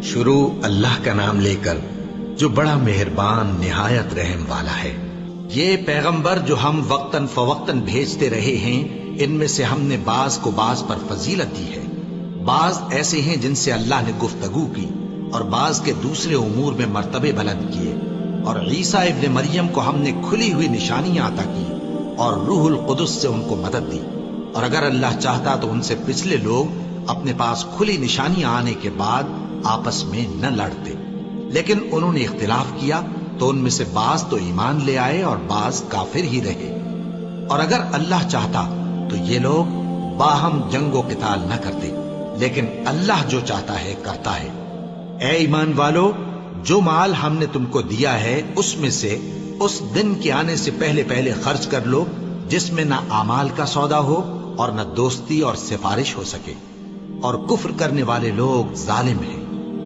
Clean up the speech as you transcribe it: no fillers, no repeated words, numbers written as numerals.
شروع اللہ کا نام لے کر جو بڑا مہربان نہایت رحم والا ہے۔ یہ پیغمبر جو ہم وقتاً فوقتاً بھیجتے رہے ہیں، ان میں سے ہم نے بعض کو بعض پر فضیلت دی ہے۔ بعض ایسے ہیں جن سے اللہ نے گفتگو کی، اور بعض کے دوسرے امور میں مرتبے بلند کیے، اور عیسیٰ ابن مریم کو ہم نے کھلی ہوئی نشانیاں عطا کی اور روح القدس سے ان کو مدد دی، اور اگر اللہ چاہتا تو ان سے پچھلے لوگ اپنے پاس کھلی نشانیاں آنے کے بعد آپس میں نہ لڑتے، لیکن انہوں نے اختلاف کیا تو ان میں سے بعض تو ایمان لے آئے اور بعض کافر ہی رہے۔ اور اگر اللہ چاہتا تو یہ لوگ باہم جنگ و قتال نہ کرتے، لیکن اللہ جو چاہتا ہے کرتا ہے۔ اے ایمان والو، جو مال ہم نے تم کو دیا ہے اس میں سے اس دن کے آنے سے پہلے پہلے خرچ کر لو جس میں نہ اعمال کا سودا ہو اور نہ دوستی اور سفارش ہو سکے، اور کفر کرنے والے لوگ ظالم ہیں۔